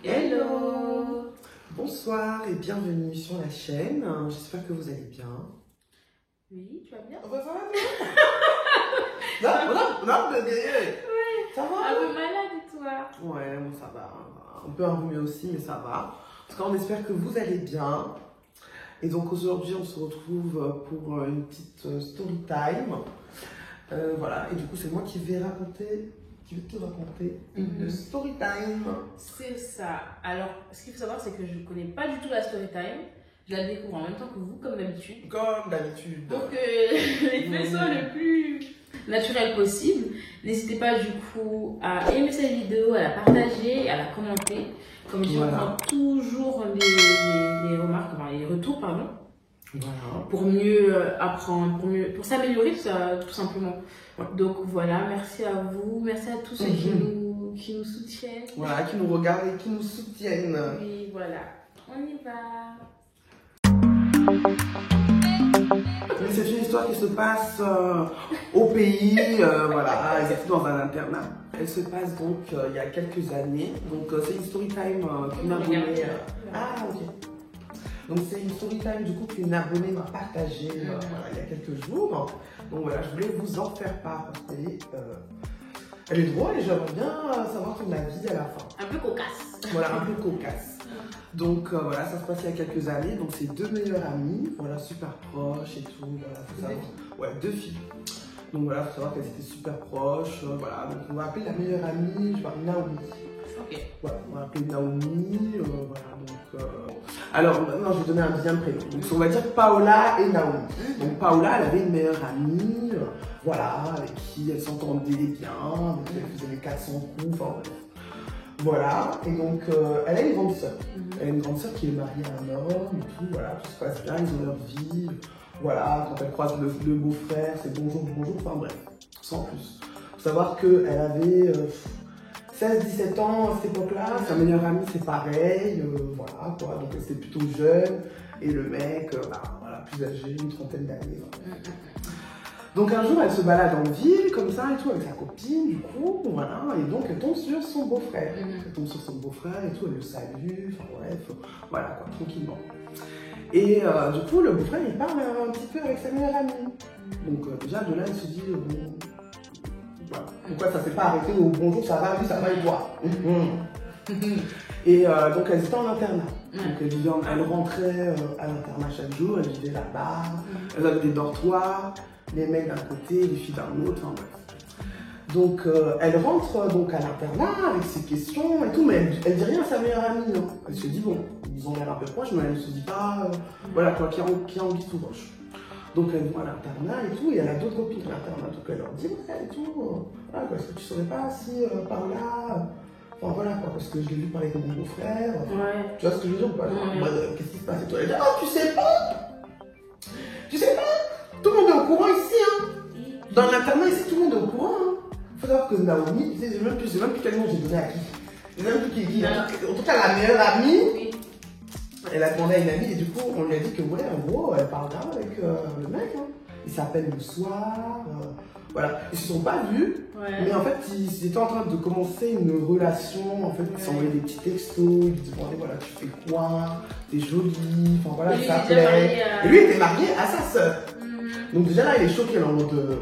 Hello! Bonsoir et bienvenue sur la chaîne. J'espère que vous allez bien. Oui, tu vas bien? Ça va non, bébé. Oui. Ça va? Un peu malade et toi? Ouais, bon, ça va. Un peu enrhumé aussi, mais ça va. En tout cas, on espère que vous allez bien. Et donc aujourd'hui, on se retrouve pour une petite story time. Voilà, et du coup, c'est moi qui vais te raconter une story time. C'est ça. Alors, ce qu'il faut savoir, c'est que je ne connais pas du tout la story time. Je la découvre en même temps que vous, comme d'habitude. Comme d'habitude. Donc, les faits soient le plus naturel possible. N'hésitez pas du coup à aimer cette vidéo, à la partager, à la commenter. Comme je dis, on prend toujours les remarques, enfin, les retours, pardon. Voilà. Pour mieux apprendre, pour s'améliorer tout simplement. Ouais. Donc voilà, merci à vous, merci à tous ceux qui nous soutiennent. Voilà, qui nous regardent et qui nous soutiennent. Oui, voilà, on y va. C'est une histoire qui se passe au pays, voilà, exactement dans un internat. Elle se passe donc il y a quelques années. Donc c'est une story time qu'une abonnée. Ah ok. Donc c'est une story time du coup qu'une abonnée m'a partagée voilà, il y a quelques jours. Donc voilà, je voulais vous en faire part parce qu'elle est drôle et j'aimerais bien savoir ton avis à la fin. Un peu cocasse. Voilà, un peu cocasse. Donc voilà, ça se passe il y a quelques années. Donc c'est deux meilleures amies, voilà, super proches et tout. Voilà, faut savoir. Ouais, deux filles. Donc voilà, faut savoir qu'elles étaient super proches. Voilà, donc on va appeler la meilleure amie, je parle Naomi. Ok. Voilà, on va appeler Naomi. Voilà, donc. Alors maintenant, je vais donner un deuxième prénom. Donc on va dire Paola et Naomi. Donc Paola, elle avait une meilleure amie, voilà, avec qui elle s'entendait bien, avec qui elle faisait les 400 coups, enfin bref. Voilà, et donc elle a une grande sœur. Elle a une grande sœur qui est mariée à un homme et tout, voilà, tout se passe bien, ils ont leur vie. Voilà, quand elle croise le beau-frère, c'est bonjour, bonjour, enfin bref, sans plus. Faut savoir qu'elle avait 16-17 ans à cette époque-là, sa meilleure amie c'est pareil, voilà quoi, donc elle était plutôt jeune, et le mec, voilà, plus âgé, une trentaine d'années. Donc un jour, elle se balade en ville, comme ça, et tout, avec sa copine, du coup, voilà, et donc elle tombe sur son beau-frère. Elle tombe sur son beau-frère et tout, elle le salue, enfin bref, voilà, quoi, tranquillement. Et du coup, le beau-frère, il parle un petit peu avec sa meilleure amie. Donc déjà, de là, elle se dit, bon, voilà, pourquoi ça s'est pas arrêté au bonjour, ça va, oui, ça va, et toi. Et donc, elles étaient en internat. Donc, elle rentrait à l'internat chaque jour, elle vivait là-bas, elles avaient des dortoirs. Les mecs d'un côté, les filles d'un autre, enfin bref. Donc elle rentre donc à l'internat avec ses questions et tout, mais elle dit rien à sa meilleure amie. Non. Elle se dit bon, ils ont l'air un peu proches, mais elle ne se dit pas, voilà quoi, qui a envie tout roche. Donc elle va à l'internat et tout, et elle a d'autres copines à l'internat, donc elle leur dit ouais et tout, voilà quoi, est-ce que tu saurais pas si par là, enfin voilà quoi, parce que je l'ai vu parler avec mon beau-frère, tu vois ce que je veux dire ou pas, qu'est-ce qui se passe et tout, elle dit oh tu sais pas, tout le monde est au courant ici, hein. Dans l'internat ici, tout le monde est au courant, hein. Faut savoir que Naomi, je sais même plus quel nom j'ai donné à qui. Je sais même plus qui. En tout cas, la meilleure amie, elle a demandé à une amie et du coup, on lui a dit que ouais, en gros, elle parle grave avec le mec, hein. Ils s'appellent le soir, voilà. Ils se sont pas vus, mais en fait, ils étaient en train de commencer une relation, en fait, ils s'envoyaient des petits textos, ils lui demandaient, voilà, tu fais quoi, t'es jolie, enfin voilà, ils s'appelaient. Et lui, il était marié à sa sœur. Donc déjà là, il est choqué en mode,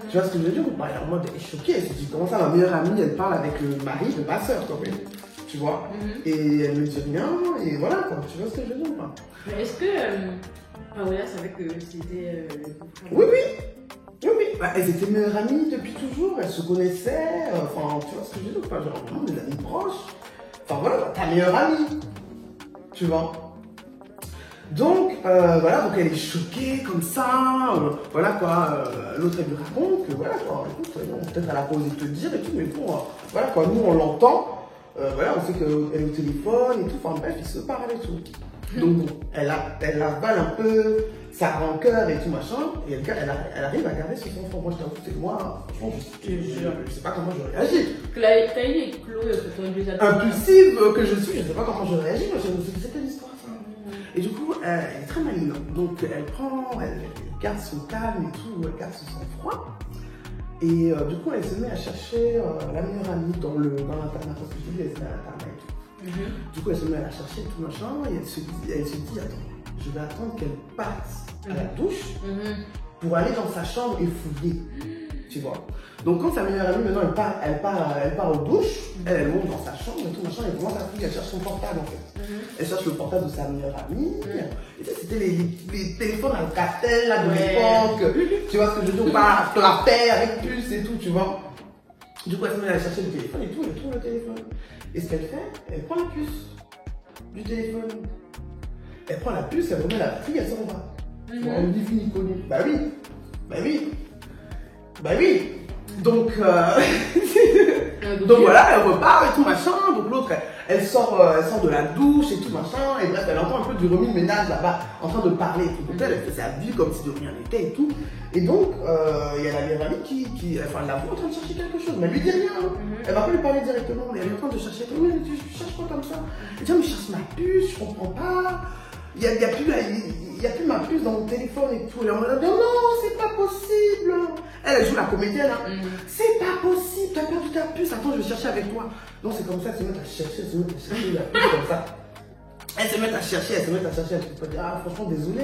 tu vois ce que je veux dire ou pas? En mode, il est choqué, il se dit, comment ça, ma meilleure amie, elle parle avec le mari de ma sœur, quoi, tu vois? Et elle me dit rien, et voilà, quoi, tu vois ce que je veux dire ou pas? Mais est-ce que Paola savait que c'était Oui, bah, elles étaient meilleures amies depuis toujours, elles se connaissaient, enfin, tu vois ce que je veux dire ou pas? Genre, vraiment des amis proches, enfin voilà, ta meilleure amie, tu vois? Donc, voilà, donc elle est choquée comme ça, voilà quoi, l'autre elle lui raconte que voilà quoi, écoute, peut-être elle a pas osé te le dire et tout, mais bon, voilà quoi, nous on l'entend, voilà, on sait qu'elle est au téléphone et tout, enfin bref, ils se parlent et tout. Donc bon, elle avale un peu sa rancœur et tout machin, et elle arrive à garder son enfant. Moi je t'avoue, c'est moi, franchement, je sais pas comment je réagis. T'as eu les clos impulsive que je suis, je sais pas comment je réagis, moi je me suis dit, c'est quelle histoire ça? Et du coup, elle est très maligne. Donc, elle garde son calme et tout, elle garde son sang-froid. Et du coup, elle se met à chercher la meilleure amie dans l'internat, parce que je dis, elle était à l'internat et tout. Du coup, elle se met à la chercher, tout machin, et elle se dit, attends, je vais attendre qu'elle parte à la douche pour aller dans sa chambre et fouiller. Tu vois. Donc quand sa meilleure amie, maintenant, elle part aux douches, elle monte dans sa chambre et tout machin, et commence à fouiller, elle cherche son portable en fait. Elle cherche le portable de sa meilleure amie. Et ça, c'était les téléphones Alcatel là, de l'époque. Tu vois ce que je veux dire, pas la paire avec puce et tout, tu vois. Du coup, elle se met à chercher le téléphone et tout, elle trouve le téléphone. Et ce qu'elle fait, elle prend la puce du téléphone. Elle prend la puce, elle remet la batterie, elle s'en va. On dit fini connu. Bah oui. Bah oui. Bah oui. Donc, donc voilà, elle repart et tout machin. Donc l'autre, elle sort de la douche et tout machin. Et bref, elle entend un peu du remue-ménage là-bas en train de parler. Donc elle fait sa vie comme si de rien n'était et tout. Et donc, il y a la meilleure amie qui enfin, elle la voit en train de chercher quelque chose. Mais elle lui dit rien. Elle va pas lui parler directement. Mais elle est en train de chercher. Oui, tu cherches quoi comme ça? Elle dit, mais je cherche ma puce, je comprends pas. Il y a plus ma puce dans mon téléphone et tout. Et on me dit, non, c'est pas possible. Elle joue la comédienne. C'est pas possible, t'as perdu ta puce. Attends, je vais chercher avec toi. Non, c'est comme ça, elle se met à chercher la puce comme ça. Elle se met à chercher. Elle peut pas dire, ah, franchement, désolé.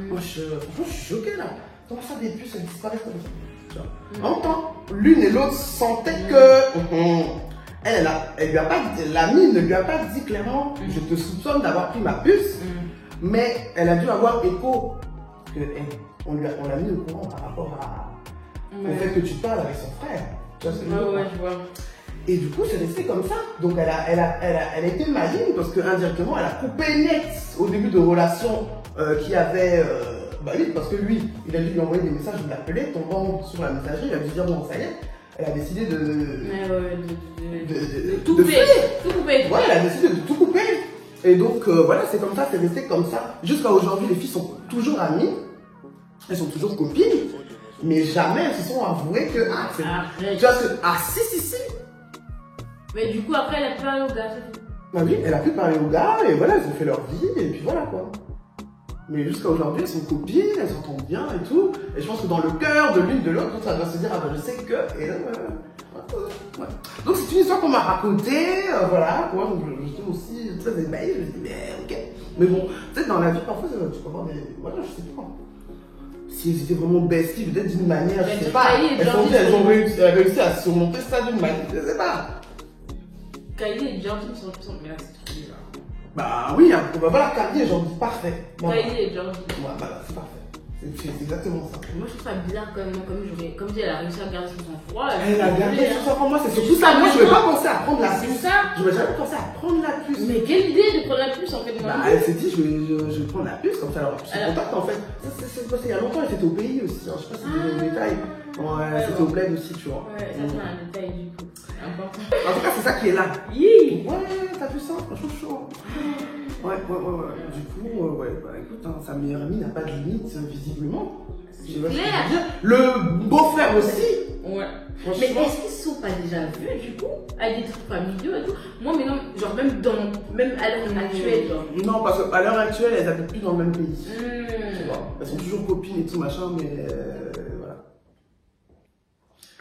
Moi, franchement, je suis choquée là. Comment ça, des puces, elles disparaissent comme ça? En même temps, l'une et l'autre sentaient que. L'amie ne lui a pas dit clairement, je te soupçonne d'avoir pris ma puce. Mais elle a dû avoir écho. On l'a mis au courant par rapport au fait que tu parles avec son frère. Tu vois ce que je veux dire? Je vois. Et du coup, c'est resté comme ça. Donc, elle a été maligne parce qu'indirectement, elle a coupé net au début de relation qui avait. Bah oui, parce que lui, il a dû lui envoyer des messages, il l'appelait, tombant sur la messagerie, il a dû dire bon, ça y est. Elle a décidé de tout couper. Ouais, elle a décidé de tout couper. Et donc, voilà, c'est comme ça, c'est resté comme ça. Jusqu'à aujourd'hui, les filles sont toujours amies. Elles sont toujours copines. Mais jamais elles se sont avouées que. Tu vois que. Si. Mais du coup, après, elle a pu parler au gars, c'est tout. Bah oui, elle a pu parler au gars, et voilà, elles ont fait leur vie, et puis voilà quoi. Mais jusqu'à aujourd'hui, elles sont copines, elles s'entendent bien et tout. Et je pense que dans le cœur de l'une de l'autre, ça doit se dire, ah bah je sais que. Et là, ouais. Donc c'est une histoire qu'on m'a racontée, voilà. Moi, j'étais aussi très ébahie, je me dis, mais ok. Mais bon, tu sais, dans la vie, parfois, tu peux avoir des. Voilà, je sais pas. Si elles étaient vraiment besties, peut-être d'une manière, je sais pas. Elles ont réussi à surmonter ça d'une manière, je sais pas. Kylie et Jordan sont mais là, c'est trop bizarre. Bah oui, hein, voilà, Kylie et Jordan, parfait. Kylie et Jordan. Ouais, bah c'est parfait. C'est exactement ça. Moi je trouve ça bizarre quand même, comme dit, elle a réussi à garder son sang-froid. Elle a gardé son sang-froid, moi c'est surtout ça. Moi je vais pas penser à prendre la puce. Je vais jamais penser à prendre la puce. Mais quelle idée de prendre la puce en fait? Bah elle s'est dit, je vais prendre la puce, comme ça elle aura plus de contact en fait. C'est passé il y a longtemps, elle était au pays aussi, hein. Je sais pas si c'était des détails. Ouais, c'était au bled aussi, tu vois. Ouais, ça c'est un détail du coup. Important. En tout cas, c'est ça qui est là. Ouais, t'as vu ça? Franchement chaud. Ouais. Du coup, bah écoute, hein, sa meilleure amie n'a pas de limite, visiblement. C'est clair. Le beau-frère aussi. Ouais. Mais est-ce qu'ils se sont pas déjà vus du coup? À des trucs familiaux et tout? Moi, mais non, genre même à l'heure actuelle, genre. Non, parce qu'à l'heure actuelle, elles habitent plus dans le même pays. Tu vois. Elles sont toujours copines et tout machin, mais voilà.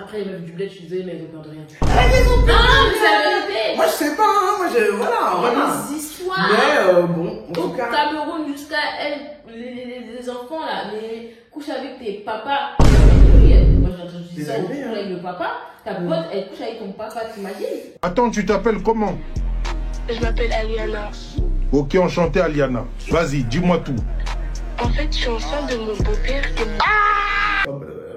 Après, les meufs du bled, je suis désolée, mais elles ont peur de rien. Elles ont peur. Non, mais c'est la vérité. Moi, je sais pas, hein. Voilà. Des histoires. Mais bon, en tout cas. Au Cameroun, jusqu'à elles, les enfants là, les couchent avec tes papas. Moi, je dis ça avec le papa. Ta pote, elle couche avec ton papa, t'imagines? Attends, tu t'appelles comment? Je m'appelle Aliana. Ok, enchanté Aliana. Vas-y, dis-moi tout. En fait, je suis enceinte de mon beau-père et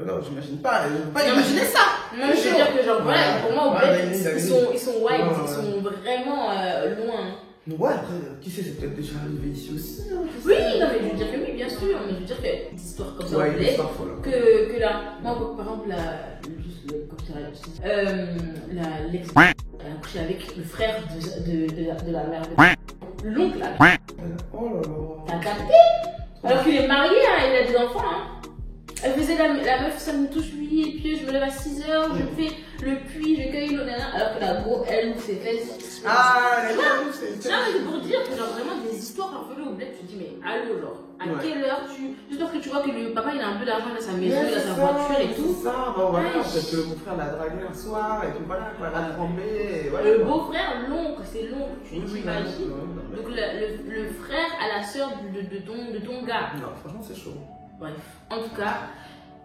non, j'imagine pas. Je peux pas imaginer ça. Non, je veux dire que genre, voilà, pour moi, au bled, ils sont white, ils sont vraiment loin. Ouais, après, qui sait, c'est peut-être déjà arrivé ici aussi. Hein, oui, non, mais je veux dire que oui, bien sûr. Mais je veux dire que des histoires comme ça, au bled, que là, moi, par exemple, l'ex, elle a couché avec le frère de la mère de l'oncle, là. Oh là là. T'as capté? Alors qu'il est marié, hein, il a des enfants, hein. Elle faisait la meuf, ça me touche lui, et puis je me lève à 6h, je fais le puits, je cueille l'eau, alors que la go, elle ouvre ses fesses. Ah, non, mais c'est pour dire que genre vraiment des histoires un peu là au bled, tu te dis, mais allô, genre. À Ouais. quelle heure juste parce que tu vois que le papa il a un peu d'argent dans sa maison, Mais il a c'est sa ça, voiture et tout. C'est ça, bon voilà, Ouais. peut-être que mon frère l'a dragué un soir, et puis voilà, quoi, l'a trempé, et voilà. Le quoi. beau-frère, l'oncle, c'est l'oncle, tu Oui, oui, t'imagines. non, non, Donc le frère à la sœur de ton gars. non, franchement, c'est chaud. Bref, en tout cas,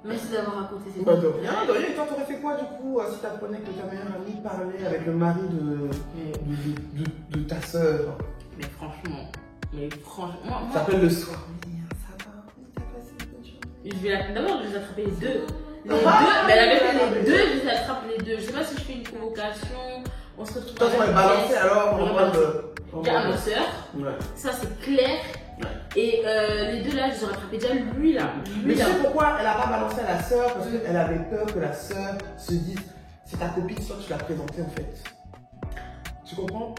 merci d'avoir raconté cette Bah, de rien, de rien. Et toi, t'aurais fait quoi du coup si t'apprenais que ta meilleure amie parlait avec le mari de ta sœur? Mais franchement, moi, Ça s'appelle le soir. Ça va, t'as passé une bonne journée. d'abord je vais attraper les deux. Les Ah, deux, mais elle avait fait ah, les deux, je les attrape les deux. Je sais pas si je fais une convocation, on se retrouve. De toute façon, elle balançait alors en On va mode. balancer. Déjà à ma soeur, Ouais. ça c'est clair. Ouais. Et les deux là, je les ai rattrapés déjà lui là. Mais Lui tu là. sais pourquoi elle a pas balancé à la sœur? Parce qu'elle avait peur que la sœur se dise c'est ta copine, soit tu l'as présentée en fait. Tu comprends?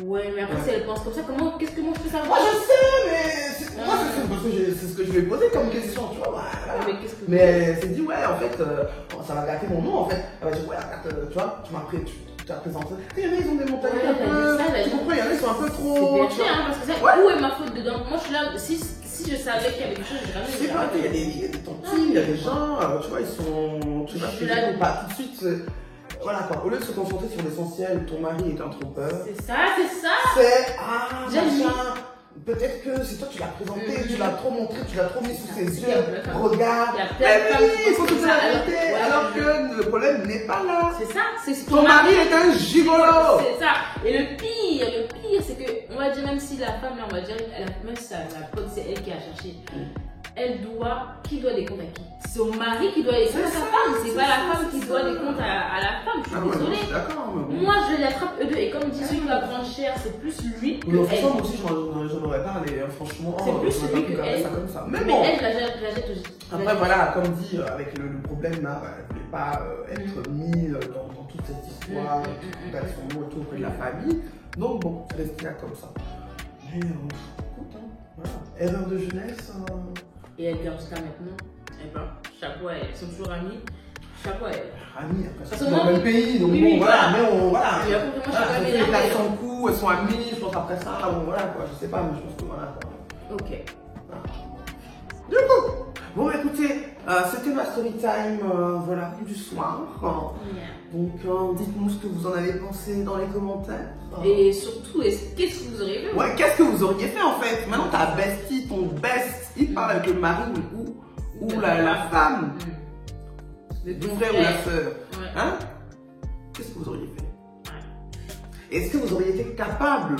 Ouais, mais après si elle pense comme ça, qu'est-ce que moi je peux Moi savoir? je sais, mais moi c'est parce que c'est ce que je lui ai posé comme question, tu vois. Voilà. Mais qu'est-ce que. Mais elle s'est dit, ouais, en fait, ça va gâter mon nom, en fait. Elle va dire, ouais, regarde, tu vois, tu m'as présenté. Il y en a, ils ont des montagnes Ouais, un elle a peu. dit ça, elle a Tu dit- comprends, il y en a, ils sont un peu C'est trop. bien tu fait, vois. hein, parce que ça, Ouais. où est ma faute dedans? Moi je suis là, si je savais qu'il y avait quelque chose, je Je sais pas, il y a des tontines, il y a des gens, tu vois, ils sont. Tu vois, Je suis là là. ou pas. Tout de suite, voilà quoi. Au lieu de se concentrer sur l'essentiel, ton mari est un trompeur. C'est ça. C'est, J'ai machin. Peut-être que c'est toi, tu l'as présenté, tu l'as trop montré, tu l'as trop mis sous ses Il y yeux. a plein de femmes. Regarde. Il y a plein de Eh femmes oui, qui il faut pensent que tu ça, la alors- vérité. ouais, Alors que le problème n'est pas là. C'est ça, c'est Ton mari est un gigolo. C'est ça. Et le pire, c'est que, on va dire, même si la femme, là, on va dire, même si la pote, c'est elle qui a cherché, qui doit des comptes à qui? C'est son mari qui doit des comptes à sa femme, c'est pas la femme qui doit des comptes à la femme, je suis désolée. D'accord, mais bon. Moi, je les attrape eux deux, et comme dit celui qui va prendre cher, c'est plus lui que Mais elle. franchement, moi aussi, j'en aurais parlé, franchement. C'est plus j'aurais celui pas pu que garder elle. ça comme ça. Mais Mais bon. elle, la jette aussi. Après, voilà, comme dit, avec le problème là, elle ne voulait pas être mise dans toute cette histoire, d'être son mot autour de la famille. Donc bon, c'est resté là comme ça. Mais écoute, hein, voilà. Erreur de jeunesse. Et elle garde ça maintenant. Eh ben, chapeau à elle. Ils sont toujours amis. Chapeau à elle. Amies, après, Parce c'est que dans moi- le même pays, donc Oui, bon, oui, voilà, voilà. mais on, voilà. Et après, moi, je suis Voilà, pas elles ménagée. fait les 400 coups, elles sont amies, je pense après ça, bon, voilà quoi, je sais pas, mais je pense que voilà quoi. Ok. Voilà. Du coup, bon écoutez, c'était ma story time, voilà, du soir. Donc dites-nous ce que vous en avez pensé dans les commentaires. Et surtout, qu'est-ce que vous auriez fait? Ouais, qu'est-ce que vous auriez fait en fait? Maintenant ta bestie, ton best, il parle avec le mari ou la femme De du ton frère ou la sœur. Ouais. Hein? Qu'est-ce que vous auriez fait? Est-ce que vous auriez été capable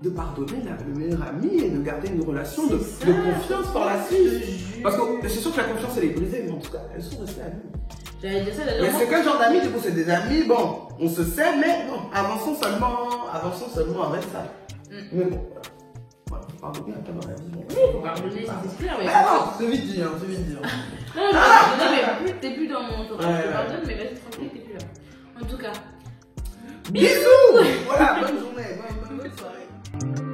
de pardonner le meilleur ami et de garder une relation de confiance par la suite? Parce que c'est sûr que la confiance elle est brisée, mais en tout cas, elles sont restées amies. J'allais dire ça Mais d'ailleurs. c'est quel genre d'amis? Du coup, c'est des amis, bon, on se sait, mais non, avançons seulement avec ça. Mais bon, voilà. Faut pardonner un peu dans la vie. Bon, Oui, faut pardonner, c'est clair. Mais Ah non, c'est vite dit, hein, c'est vite dit. Hein. non, je pardonne, mais t'es plus dans mon entourage. Ouais, Je ouais. pardonne, mais vas-y, tranquille, t'es plus là. En tout cas. Bisous. Voilà, bonne journée, bonne soirée.